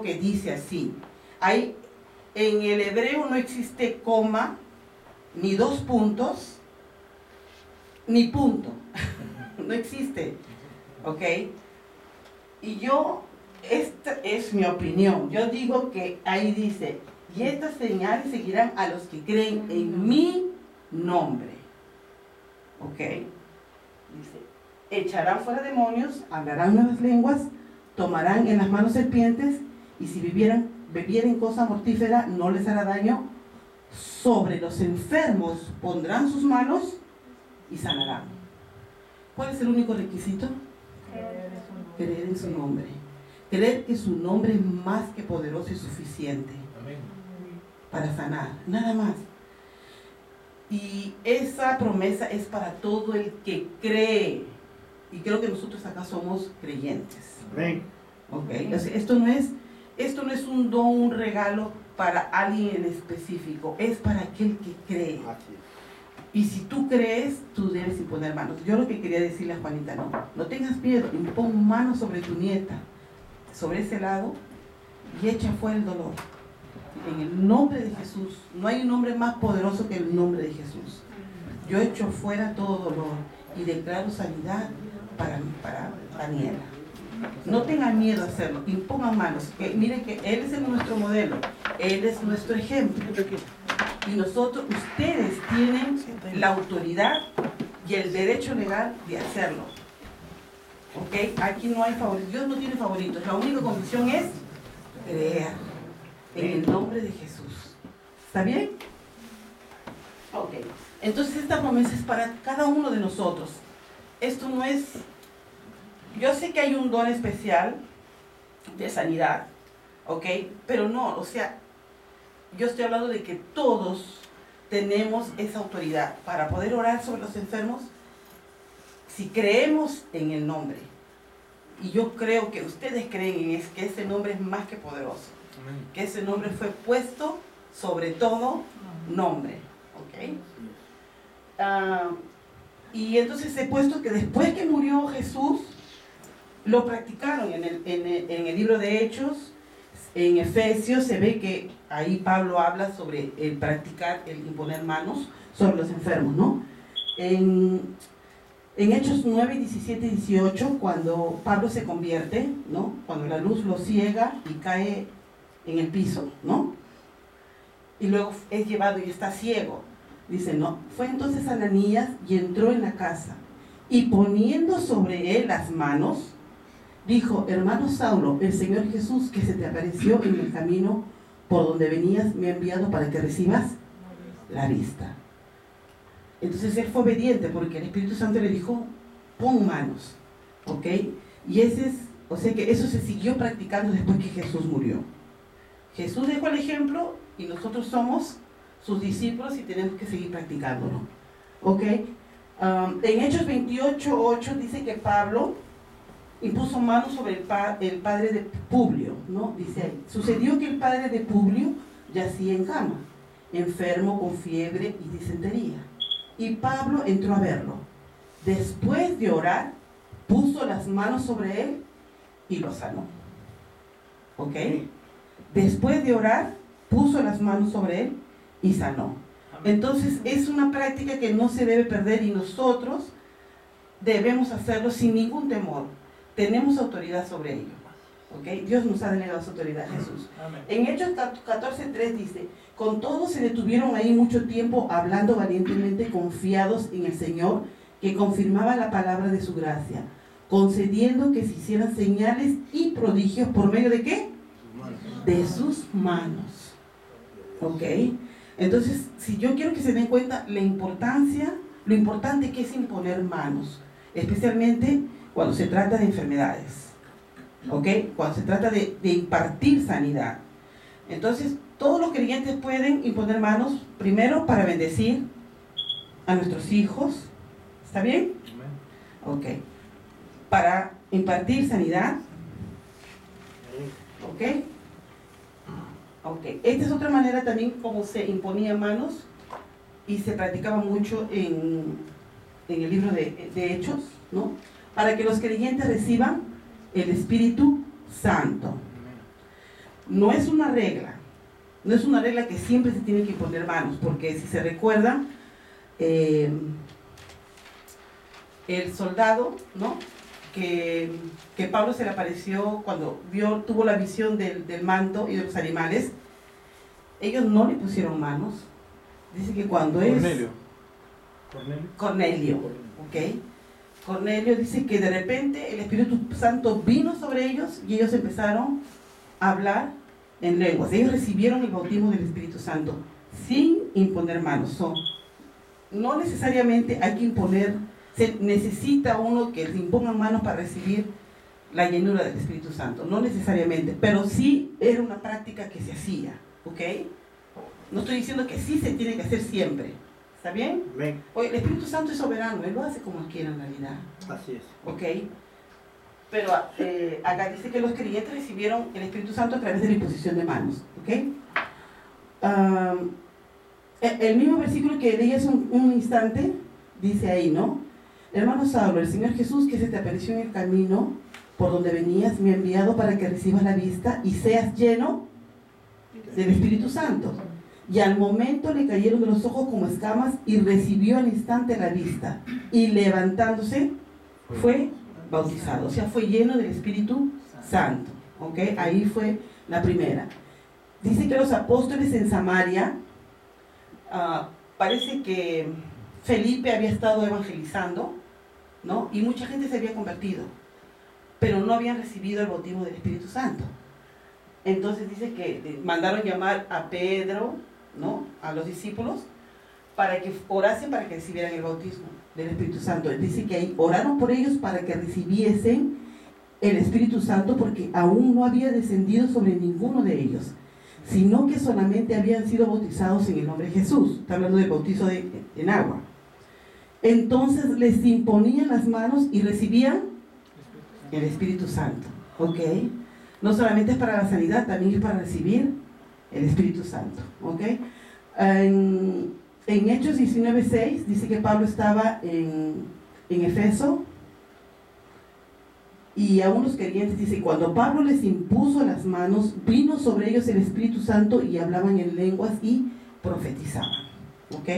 que dice así. En el hebreo no existe coma, ni dos puntos, ni punto. No existe. ¿Ok? Y esta es mi opinión. Yo digo que ahí dice, y estas señales seguirán a los que creen en mi nombre. ¿Ok? Dice, echarán fuera demonios, hablarán nuevas lenguas, tomarán en las manos serpientes, y si bebieren cosa mortífera no les hará daño. Sobre los enfermos pondrán sus manos y sanarán. ¿Cuál es el único requisito? Creer en su nombre. Creer que su nombre es más que poderoso y suficiente. Amén. Para sanar, nada más. Y esa promesa es para todo el que cree. Y creo que nosotros acá somos creyentes. Amén. Okay. O sea, esto no es un don, un regalo para alguien en específico. Es para aquel que cree. Y si tú crees, tú debes imponer manos. Yo lo que quería decirle a Juanita, no tengas miedo, impon manos sobre tu nieta, sobre ese lado, y echa fuera el dolor. En el nombre de Jesús, no hay un nombre más poderoso que el nombre de Jesús. Yo echo fuera todo dolor y declaro sanidad para Daniela. No tengan miedo a hacerlo, impongan manos. Miren que Él es nuestro modelo, Él es nuestro ejemplo. Y ustedes tienen la autoridad y el derecho legal de hacerlo. ¿Ok? Aquí no hay favoritos, Dios no tiene favoritos. La única condición es creer en el nombre de Jesús. ¿Está bien? Ok. Entonces esta promesa es para cada uno de nosotros. Esto no es... Yo sé que hay un don especial de sanidad, ¿ok? Pero no, o sea, yo estoy hablando de que todos tenemos esa autoridad para poder orar sobre los enfermos si creemos en el nombre. Y yo creo que ustedes creen en que ese nombre es más que poderoso. Amén. Que ese nombre fue puesto sobre todo nombre, ¿ok? Y entonces he puesto que después que murió Jesús, lo practicaron en el libro de Hechos. En Efesios se ve que ahí Pablo habla sobre el practicar, el imponer manos sobre los enfermos, ¿no? En Hechos 9, 17 y 18, cuando Pablo se convierte, ¿no? Cuando la luz lo ciega y cae en el piso, ¿no? Y luego es llevado y está ciego. Dice, no, fue entonces Ananías y entró en la casa y poniendo sobre él las manos, dijo, hermano Saulo, el Señor Jesús que se te apareció en el camino por donde venías me ha enviado para que recibas la vista. Entonces él fue obediente porque el Espíritu Santo le dijo, pon manos, ¿ok? Y o sea que eso se siguió practicando después que Jesús murió. Jesús dejó el ejemplo y nosotros somos sus discípulos y tenemos que seguir practicándolo, ¿ok? En Hechos 28, 8 dice que Pablo impuso manos sobre el padre de Publio, ¿no? Dice ahí, sucedió que el padre de Publio yacía en cama, enfermo con fiebre y disentería. Y Pablo entró a verlo. Después de orar, puso las manos sobre él y lo sanó. ¿Ok? Después de orar, puso las manos sobre él y sanó. Entonces es una práctica que no se debe perder y nosotros debemos hacerlo sin ningún temor. Tenemos autoridad sobre ello. ¿Okay? Dios nos ha delegado su autoridad, Jesús. Amén. En Hechos 14:3 dice, con todo se detuvieron ahí mucho tiempo hablando valientemente, confiados en el Señor, que confirmaba la palabra de su gracia, concediendo que se hicieran señales y prodigios por medio de ¿qué? De sus manos. ¿Ok? Entonces, si yo quiero que se den cuenta lo importante que es imponer manos, especialmente cuando se trata de enfermedades. ¿Ok? Cuando se trata de impartir sanidad. Entonces, todos los creyentes pueden imponer manos, primero para bendecir a nuestros hijos. ¿Está bien? Ok. Para impartir sanidad. ¿Ok? Ok. Esta es otra manera también como se imponía manos y se practicaba mucho en el libro de Hechos, ¿no? Para que los creyentes reciban el Espíritu Santo. no es una regla. No es una regla que siempre se tienen que imponer manos, porque si se recuerda, el soldado, ¿no? que Pablo se le apareció cuando tuvo la visión del manto y de los animales, ellos no le pusieron manos. Dice que cuando Cornelio, ¿ok? Cornelio dice que de repente el Espíritu Santo vino sobre ellos y ellos empezaron a hablar en lenguas. Ellos recibieron el bautismo del Espíritu Santo sin imponer manos. No necesariamente hay que imponer, se necesita uno que le impongan manos para recibir la llenura del Espíritu Santo, no necesariamente, pero sí era una práctica que se hacía, ¿ok? No estoy diciendo que sí se tiene que hacer siempre, ¿está bien? Amén. Oye, el Espíritu Santo es soberano, Él lo hace como Él quiere en realidad. Así es. ¿Ok? Pero acá dice que los creyentes recibieron el Espíritu Santo a través de la imposición de manos, ¿ok? El mismo versículo que leí hace un instante, dice ahí, ¿no? Hermano Saulo, el Señor Jesús que se te apareció en el camino por donde venías, me ha enviado para que recibas la vista y seas lleno del Espíritu Santo. Y al momento le cayeron de los ojos como escamas y recibió al instante la vista. Y levantándose, fue bautizado. O sea, fue lleno del Espíritu Santo. ¿Ok? Ahí fue la primera. Dice que los apóstoles en Samaria, parece que Felipe había estado evangelizando, ¿no? Y mucha gente se había convertido, pero no habían recibido el bautismo del Espíritu Santo. Entonces dice que mandaron llamar a Pedro, ¿no? A los discípulos, para que orasen para que recibieran el bautismo del Espíritu Santo. Dice que ahí oraron por ellos para que recibiesen el Espíritu Santo, porque aún no había descendido sobre ninguno de ellos, sino que solamente habían sido bautizados en el nombre de Jesús. Está hablando del bautizo en agua. Entonces les imponían las manos y recibían el Espíritu Santo. ¿Ok? No solamente es para la sanidad, también es para recibir el Espíritu Santo. ¿Ok? En Hechos 19:6 dice que Pablo estaba en Efeso, y a unos creyentes dice, cuando Pablo les impuso las manos, vino sobre ellos el Espíritu Santo y hablaban en lenguas y profetizaban. ¿Ok?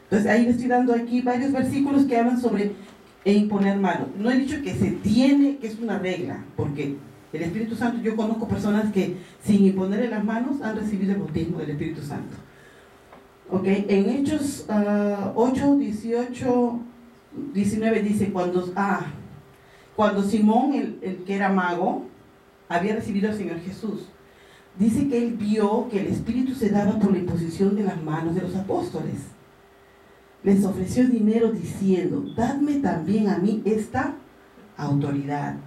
Entonces ahí le estoy dando aquí varios versículos que hablan sobre imponer manos. No he dicho que se tiene, que es una regla, porque el Espíritu Santo, yo conozco personas que sin imponerle las manos han recibido el bautismo del Espíritu Santo. ¿Ok? En Hechos 8, 18, 19 dice, cuando Simón, el que era mago, había recibido al Señor Jesús, dice que él vio que el Espíritu se daba por la imposición de las manos de los apóstoles. Les ofreció dinero diciendo, dadme también a mí esta autoridad,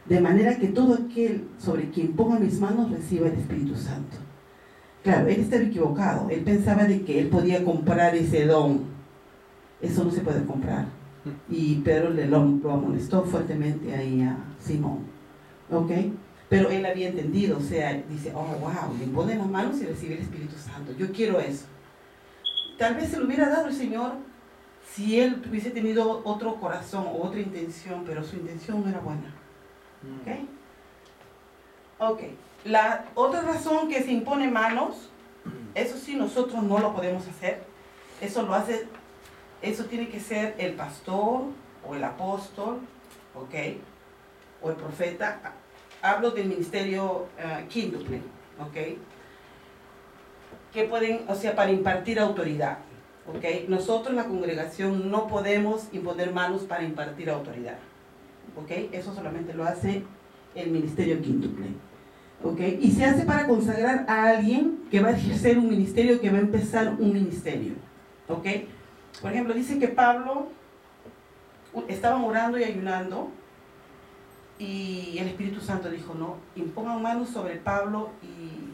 de manera que todo aquel sobre quien ponga mis manos reciba el Espíritu Santo. Claro, él estaba equivocado. Él pensaba de que él podía comprar ese don. Eso no se puede comprar. Y Pedro lo amonestó fuertemente ahí a Simón. ¿Ok? Pero él había entendido, o sea, dice, oh, wow, le ponen las manos y recibe el Espíritu Santo. Yo quiero eso. Tal vez se lo hubiera dado el Señor si él hubiese tenido otro corazón o otra intención, pero su intención no era buena. ¿Ok? Ok. La otra razón que se impone manos, eso sí nosotros no lo podemos hacer. Eso tiene que ser el pastor o el apóstol, ¿ok? O el profeta. Hablo del ministerio quíntuple, ¿ok? Que pueden, o sea, para impartir autoridad, ¿ok? Nosotros, la congregación, no podemos imponer manos para impartir autoridad, ¿ok? Eso solamente lo hace el ministerio quíntuple, ¿ok? Y se hace para consagrar a alguien que va a ejercer un ministerio, que va a empezar un ministerio, ¿ok? Por ejemplo, dice que Pablo estaban orando y ayunando, y el Espíritu Santo dijo, no, impongan manos sobre Pablo y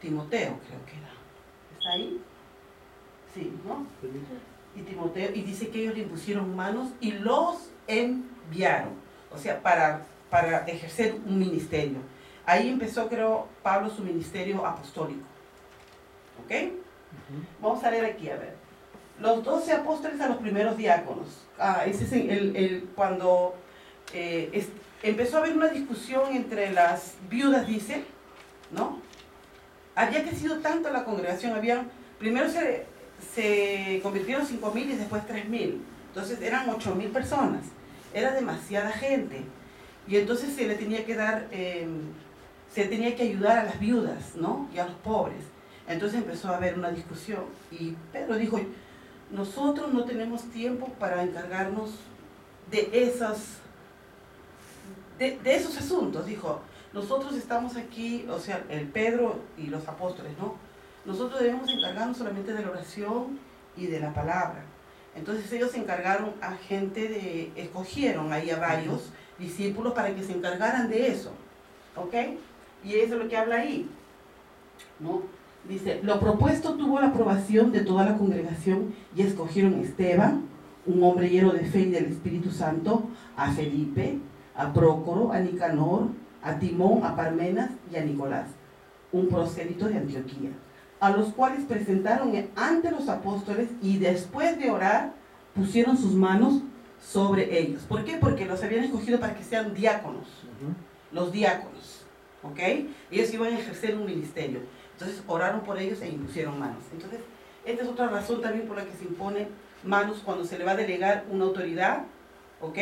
Timoteo, creo que era. ¿Está ahí? Sí, ¿no? Y Timoteo, y dice que ellos le impusieron manos y los enviaron, o sea, para ejercer un ministerio. Ahí empezó, creo, Pablo su ministerio apostólico. ¿Ok? Vamos a leer aquí, a ver. Los 12 apóstoles a los primeros diáconos. Ese es cuando empezó a haber una discusión entre las viudas, dice, ¿no? había crecido tanto la congregación, primero se convirtieron 5.000 y después 3.000, entonces eran 8.000 personas, era demasiada gente, y entonces se le tenía que dar, se tenía que ayudar a las viudas, ¿no? Y a los pobres. Entonces empezó a haber una discusión, y Pedro dijo, nosotros no tenemos tiempo para encargarnos de esos asuntos, dijo. Nosotros estamos aquí, o sea, el Pedro y los apóstoles, ¿no? Nosotros debemos encargarnos solamente de la oración y de la palabra. Entonces ellos se encargaron a gente escogieron ahí a varios discípulos para que se encargaran de eso, ¿ok? Y eso es lo que habla ahí, ¿no? Dice, lo propuesto tuvo la aprobación de toda la congregación y escogieron a Esteban, un hombre lleno de fe y del Espíritu Santo, a Felipe, a Prócoro, a Nicanor, a Timón, a Parmenas y a Nicolás, un prosélito de Antioquía, a los cuales presentaron ante los apóstoles y después de orar pusieron sus manos sobre ellos. ¿Por qué? Porque los habían escogido para que sean diáconos, los diáconos, ¿ok? Ellos iban a ejercer un ministerio. Entonces oraron por ellos e impusieron manos. Entonces, esta es otra razón también por la que se impone manos cuando se le va a delegar una autoridad, ¿ok?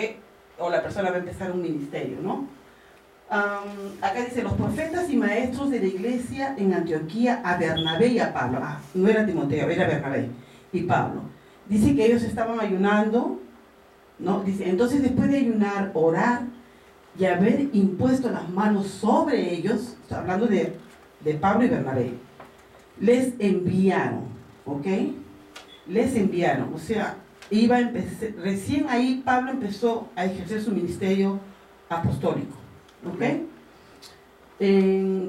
O la persona va a empezar un ministerio, ¿no? Acá dice, los profetas y maestros de la iglesia en Antioquía, a Bernabé y a Pablo. No era Timoteo, era Bernabé y Pablo. Dice que ellos estaban ayunando, ¿no? Dice, entonces después de ayunar, orar y haber impuesto las manos sobre ellos, está hablando de Pablo y Bernabé, les enviaron, ¿ok? Les enviaron, o sea, recién ahí Pablo empezó a ejercer su ministerio apostólico, ¿ok?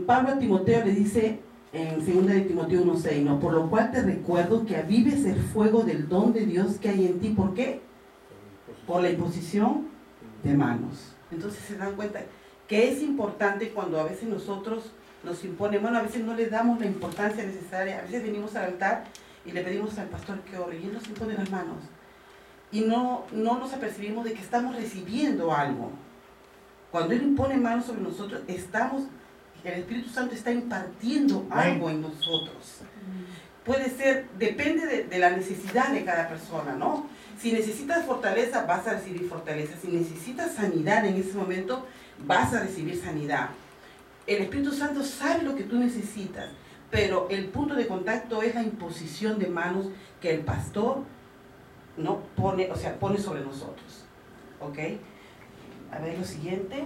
Pablo a Timoteo le dice en 2 de Timoteo 1:6, ¿no? Por lo cual te recuerdo que avives el fuego del don de Dios que hay en ti. ¿Por qué? Por la imposición de manos. Entonces se dan cuenta que es importante cuando a veces nosotros nos imponen, bueno, a veces no le damos la importancia necesaria, a veces venimos al altar y le pedimos al pastor que ore y él nos impone las manos y no nos apercibimos de que estamos recibiendo algo. Cuando él impone manos sobre nosotros, el Espíritu Santo está impartiendo algo en nosotros. Puede ser, depende de la necesidad de cada persona, ¿no? Si necesitas fortaleza, vas a recibir fortaleza. Si necesitas sanidad en ese momento, vas a recibir sanidad. El Espíritu Santo sabe lo que tú necesitas, pero el punto de contacto es la imposición de manos que el pastor, ¿no? pone sobre nosotros. ¿Ok? A ver lo siguiente.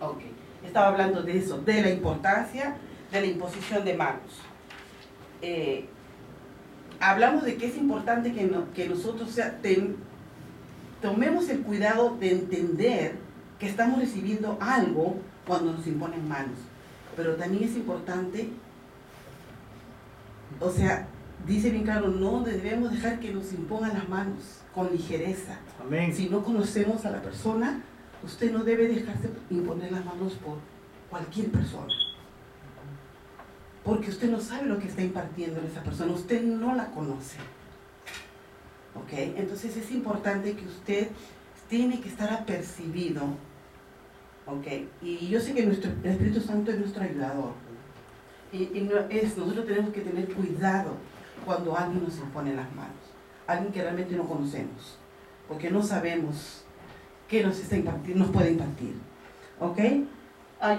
Ok. Estaba hablando de eso, de la importancia de la imposición de manos. Hablamos de que es importante que nosotros tomemos el cuidado de entender que estamos recibiendo algo cuando nos imponen manos. Pero también es importante, o sea, dice bien claro, no debemos dejar que nos impongan las manos con ligereza. Amén. Si no conocemos a la persona, usted no debe dejarse imponer las manos por cualquier persona. Porque usted no sabe lo que está impartiendo a esa persona, usted no la conoce. ¿Ok? Entonces es importante que usted tiene que estar apercibido. ¿Ok? Y yo sé que el Espíritu Santo es nuestro ayudador. Nosotros tenemos que tener cuidado cuando alguien nos impone las manos. Alguien que realmente no conocemos. Porque no sabemos qué nos puede impartir. ¿Ok?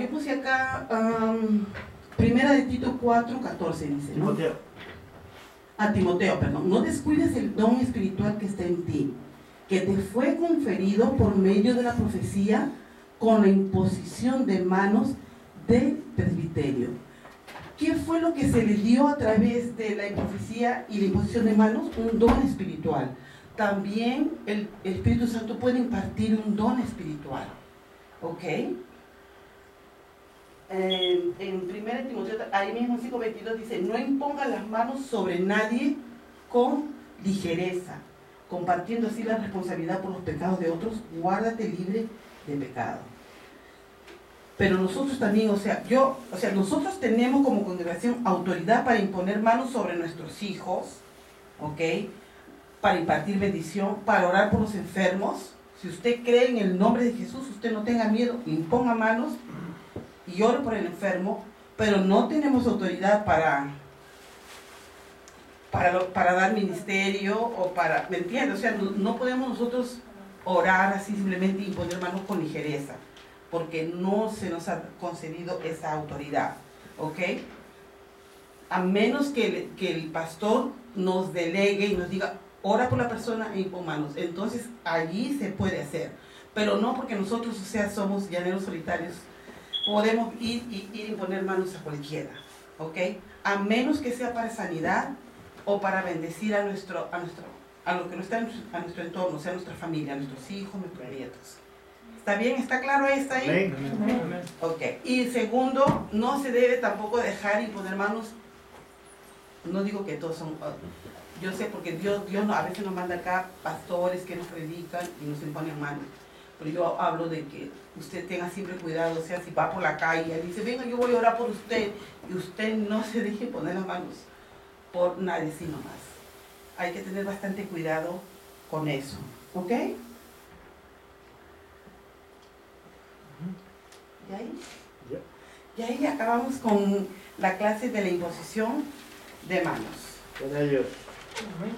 Yo puse acá, primera de Tito 4:14 dice, ¿no? Timoteo, perdón. No descuides el don espiritual que está en ti, que te fue conferido por medio de la profecía con la imposición de manos del presbiterio. ¿Qué fue lo que se le dio a través de la profecía y la imposición de manos? Un don espiritual. También el Espíritu Santo puede impartir un don espiritual. ¿Ok? En 1 Timoteo, ahí mismo en 5:22 dice, no imponga las manos sobre nadie con ligereza, compartiendo así la responsabilidad por los pecados de otros, guárdate libre de pecado. Pero nosotros también, nosotros tenemos como congregación autoridad para imponer manos sobre nuestros hijos, ¿ok? Para impartir bendición, para orar por los enfermos. Si usted cree en el nombre de Jesús, usted no tenga miedo, imponga manos y ore por el enfermo, pero no tenemos autoridad para dar ministerio o para, ¿me entiendes? O sea, no podemos nosotros orar así simplemente y poner manos con ligereza, porque no se nos ha concedido esa autoridad, ¿ok? A menos que el pastor nos delegue y nos diga, ora por la persona e impon manos, entonces allí se puede hacer, pero no porque nosotros, o sea, somos llaneros solitarios, podemos ir y poner manos a cualquiera, ¿ok? A menos que sea para sanidad o para bendecir a lo que no está a nuestro entorno, o sea, a nuestra familia, a nuestros hijos, nuestros nietos. ¿Está bien? ¿Está claro esto ahí? Amén. Ok. Y segundo, no se debe tampoco dejar imponer manos. No digo que todos son... yo sé porque Dios a veces nos manda acá pastores que nos predican y nos imponen manos. Pero yo hablo de que usted tenga siempre cuidado, o sea, si va por la calle y dice, venga, yo voy a orar por usted, y usted no se deje poner las manos por nadie, sino más. Hay que tener bastante cuidado con eso, ¿ok? Y ahí acabamos con la clase de la imposición de manos. Con ellos. Amén.